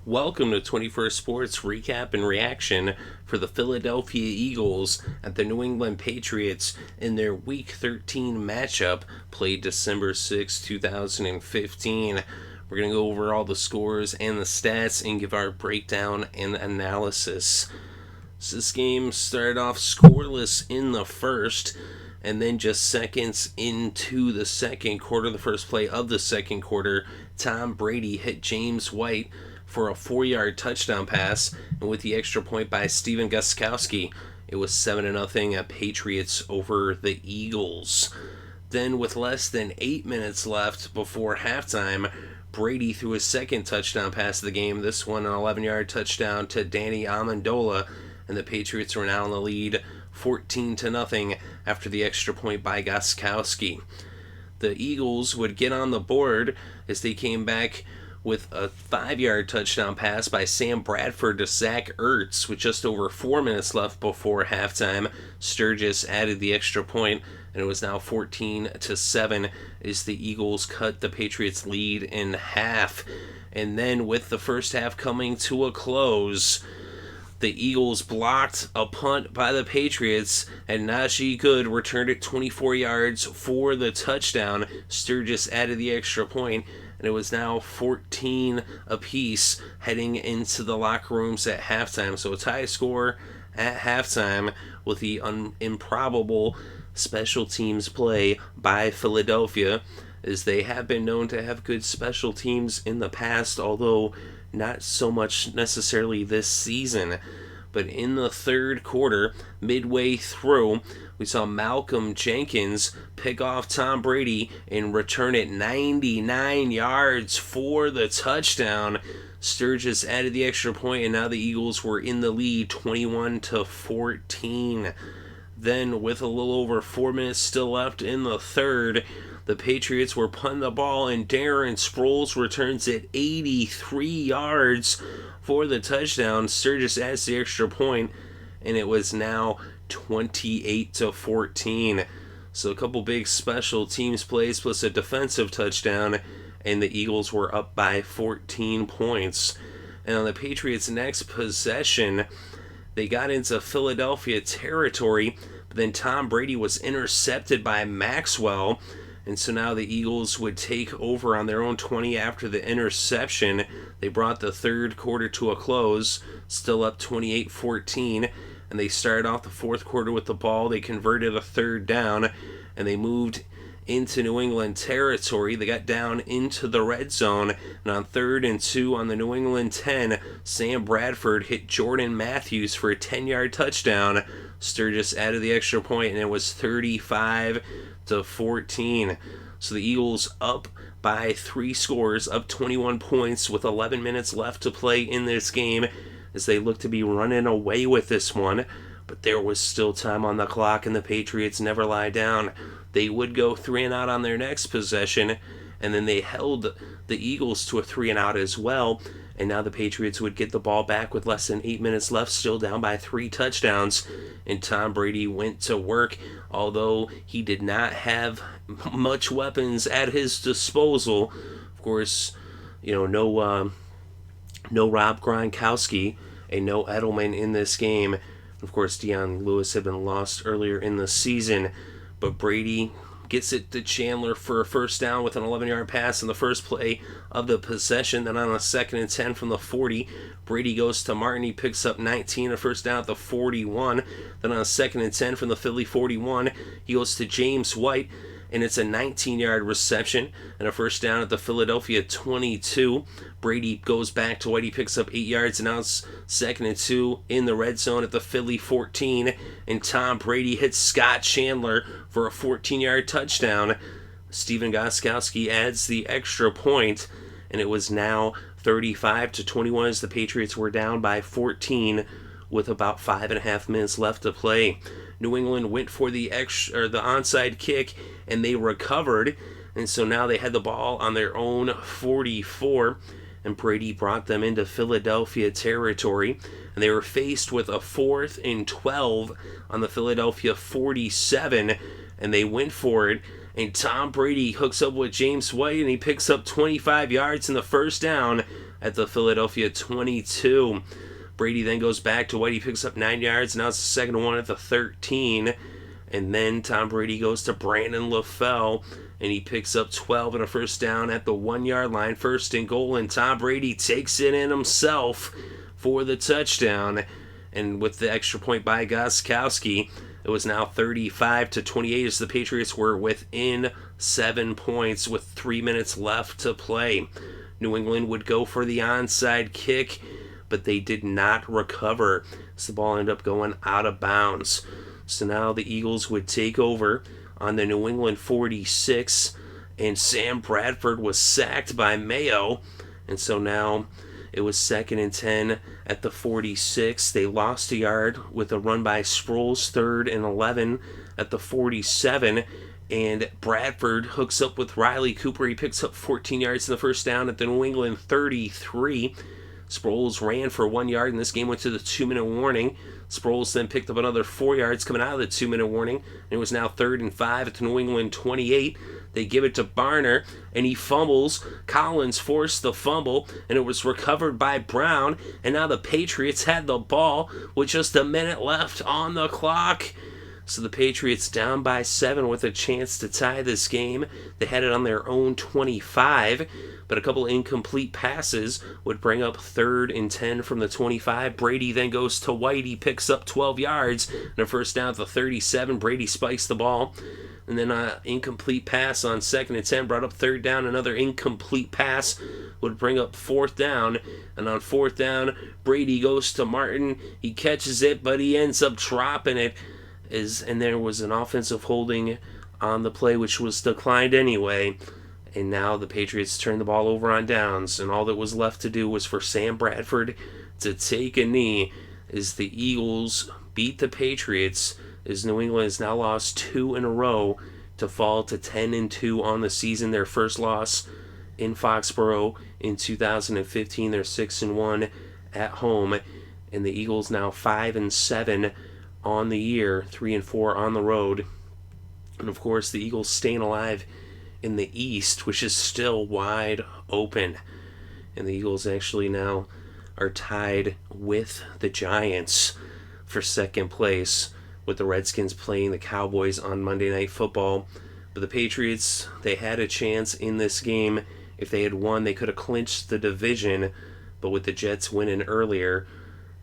Welcome to 21st Sports Recap and Reaction for the Philadelphia Eagles at the New England Patriots in their Week 13 matchup played December 6, 2015. We're going to go over all the scores and the stats and give our breakdown and analysis. So this game started off scoreless in the first, and then just seconds into the second quarter, the first play of the second quarter, Tom Brady hit James White for a 4-yard touchdown pass, and with the extra point by Stephen Gostkowski, it was 7-0 Patriots over the Eagles. Then, with less than 8 minutes left before halftime, Brady threw his second touchdown pass of the game, this one an 11-yard touchdown to Danny Amendola, and the Patriots were now in the lead 14-0 after the extra point by Gostkowski. The Eagles would get on the board as they came back with a 5-yard touchdown pass by Sam Bradford to Zach Ertz with just over 4 minutes left before halftime. Sturgis added the extra point, and it was now 14-7 as the Eagles cut the Patriots' lead in half. And then with the first half coming to a close, the Eagles blocked a punt by the Patriots, and Najee Good returned it 24 yards for the touchdown. Sturgis added the extra point, and it was now 14 apiece heading into the locker rooms at halftime. So a tie score at halftime with the improbable special teams play by Philadelphia, as they have been known to have good special teams in the past, although not so much necessarily this season. But in the third quarter, midway through, we saw Malcolm Jenkins pick off Tom Brady and return it 99 yards for the touchdown. Sturgis added the extra point, and now the Eagles were in the lead 21-14. Then, with a little over 4 minutes still left in the third, the Patriots were punting the ball, and Darren Sproles returns it 83 yards for the touchdown. Sturgis adds the extra point, and it was now 28-14. So a couple big special teams plays plus a defensive touchdown, and the Eagles were up by 14 points. And on the Patriots' next possession, they got into Philadelphia territory, but then Tom Brady was intercepted by Maxwell. And so now the Eagles would take over on their own 20 after the interception. They brought the third quarter to a close, still up 28-14. And they started off the fourth quarter with the ball. They converted a third down, and they moved into New England territory. They got down into the red zone, and on 3rd and 2 on the New England 10, Sam Bradford hit Jordan Matthews for a 10-yard touchdown. Sturgis added the extra point, and it was 35-14. So the Eagles up by 3 scores, up 21 points with 11 minutes left to play in this game, as they look to be running away with this one. But there was still time on the clock, and the Patriots never lie down. They would go 3-and-out on their next possession, and then they held the Eagles to a 3-and-out as well. And now the Patriots would get the ball back with less than 8 minutes left, still down by 3 touchdowns. And Tom Brady went to work, although he did not have much weapons at his disposal. Of course, no Rob Gronkowski and no Edelman in this game. Of course, Deion Lewis had been lost earlier in the season, but Brady gets it to Chandler for a first down with an 11-yard pass in the first play of the possession. Then on a 2nd and 10 from the 40, Brady goes to Martin. He picks up 19, a first down at the 41. Then on a 2nd and 10 from the Philly 41, he goes to James White, and it's a 19-yard reception and a first down at the Philadelphia 22. Brady goes back to White. He picks up 8 yards, and now it's 2nd and 2 in the red zone at the Philly 14. And Tom Brady hits Scott Chandler for a 14-yard touchdown. Stephen Gostkowski adds the extra point, and it was now 35-21 as the Patriots were down by 14 with about 5.5 minutes left to play. New England went for the onside kick, and they recovered, and so now they had the ball on their own 44, and Brady brought them into Philadelphia territory, and they were faced with a 4th and 12 on the Philadelphia 47, and they went for it and Tom Brady hooks up with James White, and he picks up 25 yards in the first down at the Philadelphia 22. Brady then goes back to White. He picks up 9 yards. Now it's the second and 1 at the 13. And then Tom Brady goes to Brandon LaFell, and he picks up 12 and a first down at the 1 yard line. First and goal, and Tom Brady takes it in himself for the touchdown. And with the extra point by Gostkowski, it was now 35-28 as the Patriots were within 7 points with 3 minutes left to play. New England would go for the onside kick, but they did not recover, so the ball ended up going out of bounds. So now the Eagles would take over on the New England 46, and Sam Bradford was sacked by Mayo, and so now it was 2nd and 10 at the 46. They lost a yard with a run by Sproles, 3rd and 11 at the 47, and Bradford hooks up with Riley Cooper. He picks up 14 yards in the first down at the New England 33. Sproles ran for 1 yard, and this game went to the 2-minute warning. Sproles then picked up another 4 yards coming out of the 2-minute warning, and it was now 3rd and 5 at the New England 28. They give it to Barner, and he fumbles. Collins forced the fumble, and it was recovered by Brown, and now the Patriots had the ball with just a minute left on the clock. So the Patriots down by 7 with a chance to tie this game. They had it on their own 25, but a couple incomplete passes would bring up 3rd and 10 from the 25. Brady then goes to White. He picks up 12 yards and a first down at the 37. Brady spikes the ball. And then an incomplete pass on 2nd and 10 brought up 3rd down. Another incomplete pass would bring up 4th down. And on 4th down, Brady goes to Martin. He catches it, but he ends up dropping it. And there was an offensive holding on the play, which was declined anyway. And now the Patriots turn the ball over on downs. And all that was left to do was for Sam Bradford to take a knee as the Eagles beat the Patriots, as New England has now lost 2 in a row to fall to 10-2 on the season. Their first loss in Foxboro in 2015. They're 6-1 at home, and the Eagles now 5-7 on the year, 3-4 on the road. And of course, the Eagles staying alive in the East, which is still wide open. And the Eagles actually now are tied with the Giants for second place, with the Redskins playing the Cowboys on Monday Night Football. But the Patriots, they had a chance in this game. If they had won, they could have clinched the division. But with the Jets winning earlier,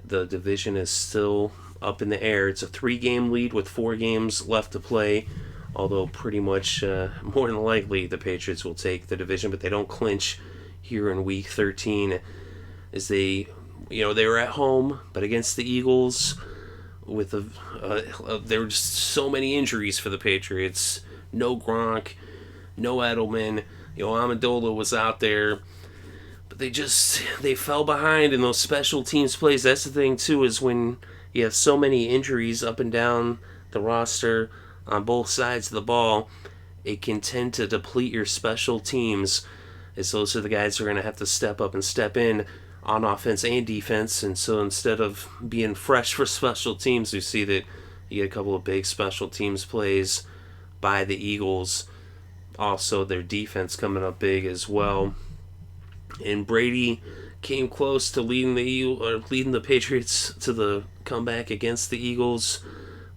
the division is still up in the air. It's a 3-game lead with 4 games left to play. Although pretty much more than likely the Patriots will take the division, but they don't clinch here in Week 13, as they were at home, but against the Eagles, with there were just so many injuries for the Patriots. No Gronk, no Edelman. Amendola was out there, but they fell behind in those special teams plays. That's the thing too, is when you have so many injuries up and down the roster on both sides of the ball, it can tend to deplete your special teams, as those are the guys who are going to have to step up and step in on offense and defense. And so instead of being fresh for special teams, we see that you get a couple of big special teams plays by the Eagles. Also, their defense coming up big as well. And Brady came close to leading the Patriots to the comeback against the Eagles,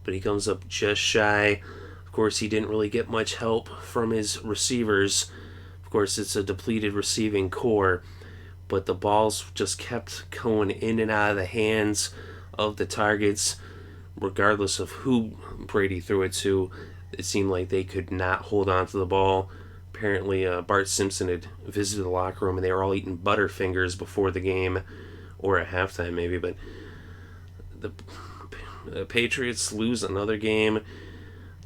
but he comes up just shy. Of course, he didn't really get much help from his receivers. Of course, it's a depleted receiving core, but the balls just kept going in and out of the hands of the targets. Regardless of who Brady threw it to, it seemed like they could not hold on to the ball. Apparently, Bart Simpson had visited the locker room, and they were all eating Butterfingers before the game, or at halftime maybe, but the Patriots lose another game,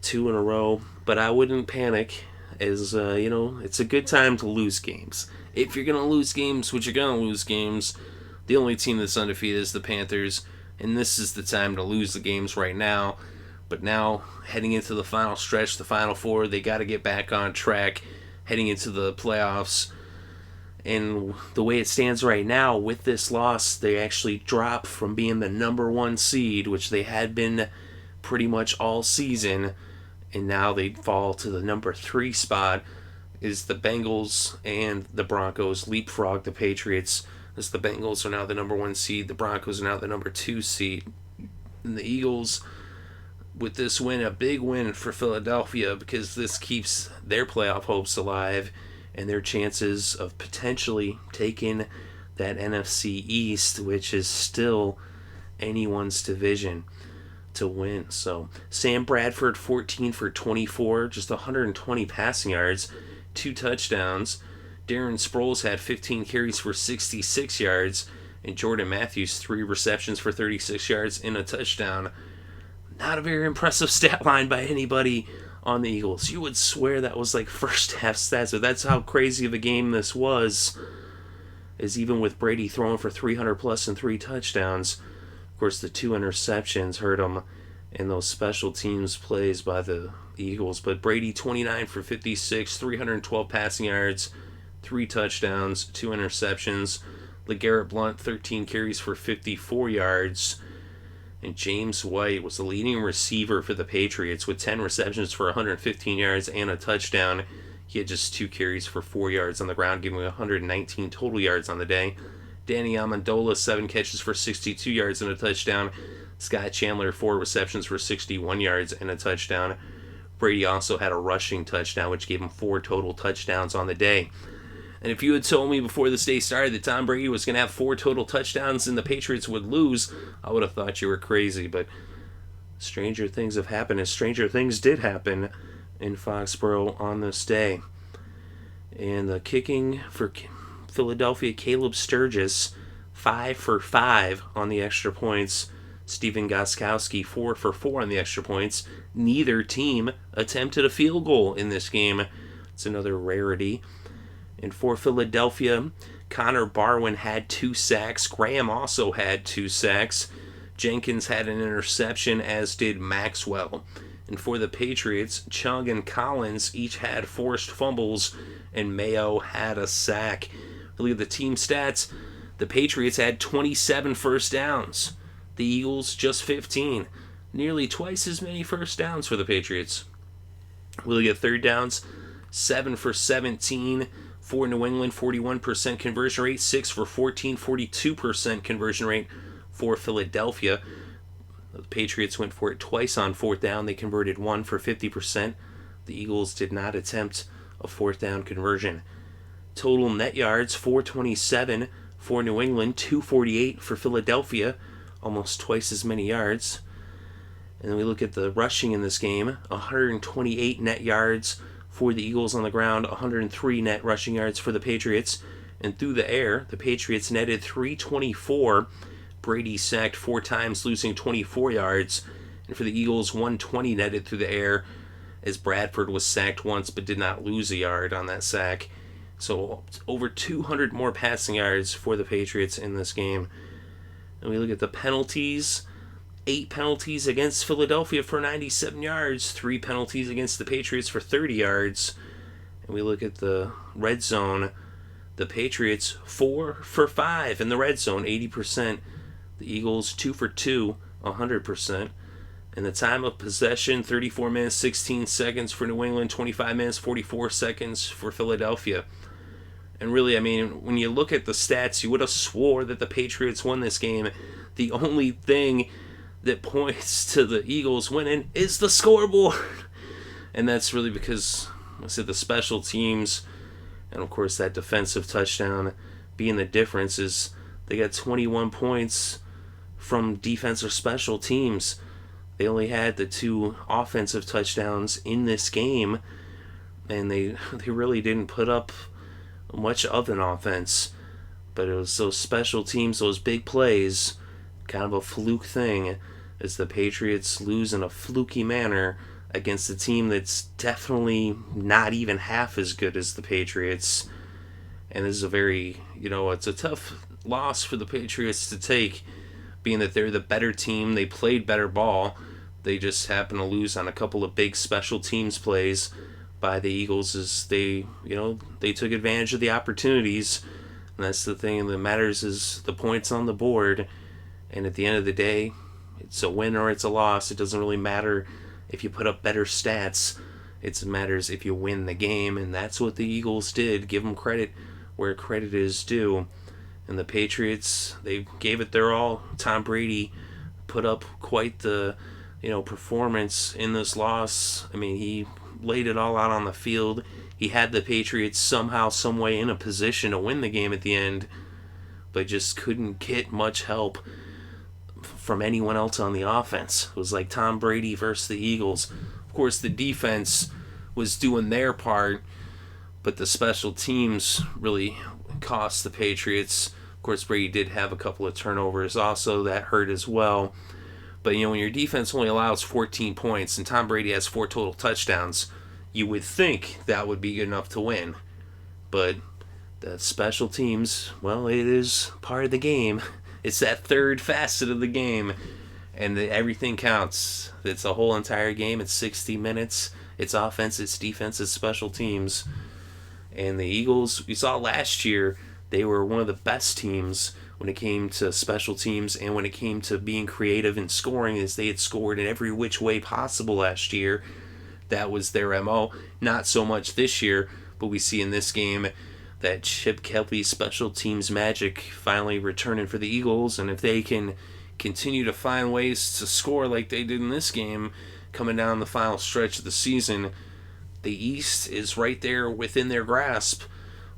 2 in a row, but I wouldn't panic, as it's a good time to lose games. If you're gonna lose games, which you're gonna lose games, the only team that's undefeated is the Panthers, and this is the time to lose the games right now. But now, heading into the final stretch, the Final Four, they got to get back on track, heading into the playoffs. And the way it stands right now, with this loss, they actually drop from being the number 1 seed, which they had been pretty much all season, and now they fall to the number 3 spot is the Bengals and the Broncos leapfrog the Patriots, as the Bengals are now the number 1 seed, the Broncos are now the number 2 seed. And the Eagles, with this win, a big win for Philadelphia, because this keeps their playoff hopes alive and their chances of potentially taking that NFC East, which is still anyone's division to win. So Sam Bradford, 14 for 24, just 120 passing yards, 2 touchdowns. Darren Sproles had 15 carries for 66 yards, and Jordan Matthews 3 receptions for 36 yards and a touchdown. Not a very impressive stat line by anybody on the Eagles. You would swear that was like first half stats, but that's how crazy of a game this was. Is even with Brady throwing for 300 plus and 3 touchdowns, of course the 2 interceptions hurt him in those special teams plays by the Eagles. But Brady 29 for 56, 312 passing yards, 3 touchdowns, 2 interceptions. LeGarrette Blount 13 carries for 54 yards. And James White was the leading receiver for the Patriots with 10 receptions for 115 yards and a touchdown. He had just 2 carries for 4 yards on the ground, giving 119 total yards on the day. Danny Amendola, 7 catches for 62 yards and a touchdown. Scott Chandler, 4 receptions for 61 yards and a touchdown. Brady also had a rushing touchdown, which gave him 4 total touchdowns on the day. And if you had told me before this day started that Tom Brady was going to have 4 total touchdowns and the Patriots would lose, I would have thought you were crazy. But stranger things have happened, and stranger things did happen in Foxboro on this day. And the kicking for Philadelphia, Caleb Sturgis, 5 for 5 on the extra points. Stephen Gostkowski, 4 for 4 on the extra points. Neither team attempted a field goal in this game. It's another rarity. And for Philadelphia, Connor Barwin had 2 sacks. Graham also had 2 sacks. Jenkins had an interception, as did Maxwell. And for the Patriots, Chung and Collins each had forced fumbles, and Mayo had a sack. Look at the team stats. The Patriots had 27 first downs. The Eagles just 15. Nearly twice as many first downs for the Patriots. We look at third downs, 7 for 17 for New England, 41% conversion rate. 6 for 14, 42% conversion rate for Philadelphia. The Patriots went for it twice on 4th down. They converted 1 for 50%. The Eagles did not attempt a 4th down conversion. Total net yards, 427 for New England, 248 for Philadelphia, almost twice as many yards. And then we look at the rushing in this game, 128 net yards for the Eagles on the ground, 103 net rushing yards for the Patriots. And through the air, the Patriots netted 324. Brady sacked 4 times, losing 24 yards. And for the Eagles, 120 netted through the air, as Bradford was sacked once but did not lose a yard on that sack. So over 200 more passing yards for the Patriots in this game. And we look at the penalties. 8 penalties against Philadelphia for 97 yards. 3 penalties against the Patriots for 30 yards. And we look at the red zone. The Patriots 4 for 5 in the red zone, 80%. The Eagles 2 for 2, 100%. And the time of possession, 34 minutes, 16 seconds for New England, 25 minutes, 44 seconds for Philadelphia. And really, I mean, when you look at the stats, you would have swore that the Patriots won this game. The only thing that points to the Eagles winning is the scoreboard. And that's really because, I said, the special teams, and of course that defensive touchdown being the difference, is they got 21 points from defensive special teams. They only had the 2 offensive touchdowns in this game, and they really didn't put up much of an offense. But it was those special teams, those big plays, kind of a fluke thing, as the Patriots lose in a fluky manner against a team that's definitely not even half as good as the Patriots. And this is a very, it's a tough loss for the Patriots to take, being that they're the better team. They played better ball. They just happen to lose on a couple of big special teams plays by the Eagles, as they took advantage of the opportunities. And that's the thing that matters, is the points on the board. And at the end of the day, it's a win or it's a loss. It doesn't really matter if you put up better stats. It matters if you win the game, and that's what the Eagles did. Give them credit where credit is due. And the Patriots, they gave it their all. Tom Brady put up quite the performance in this loss. I mean, he laid it all out on the field. He had the Patriots somehow, some way in a position to win the game at the end, but just couldn't get much help from anyone else on the offense. It was like Tom Brady versus the Eagles. Of course, the defense was doing their part, but the special teams really cost the Patriots. Of course, Brady did have a couple of turnovers also that hurt as well. But, when your defense only allows 14 points and Tom Brady has 4 total touchdowns, you would think that would be good enough to win. But the special teams, well, it is part of the game. It's that third facet of the game. And everything counts. It's a whole entire game. It's 60 minutes. It's offense, it's defense, it's special teams. And the Eagles, we saw last year, they were one of the best teams when it came to special teams and when it came to being creative and scoring, as they had scored in every which way possible last year. That was their MO. Not so much this year, but we see in this game that Chip Kelly's special teams magic finally returning for the Eagles. And if they can continue to find ways to score like they did in this game, coming down the final stretch of the season, the East is right there within their grasp.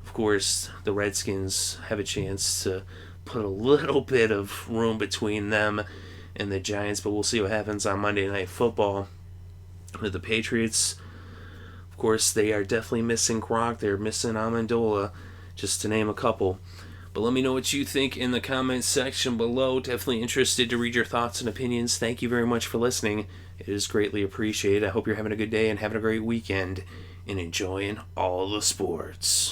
Of course, the Redskins have a chance to put a little bit of room between them and the Giants, but we'll see what happens on Monday Night Football. With the Patriots, of course, they are definitely missing Gronk. They're missing Amendola, just to name a couple. But let me know what you think in the comments section below. Definitely interested to read your thoughts and opinions. Thank you very much for listening. It is greatly appreciated. I hope you're having a good day and having a great weekend and enjoying all the sports.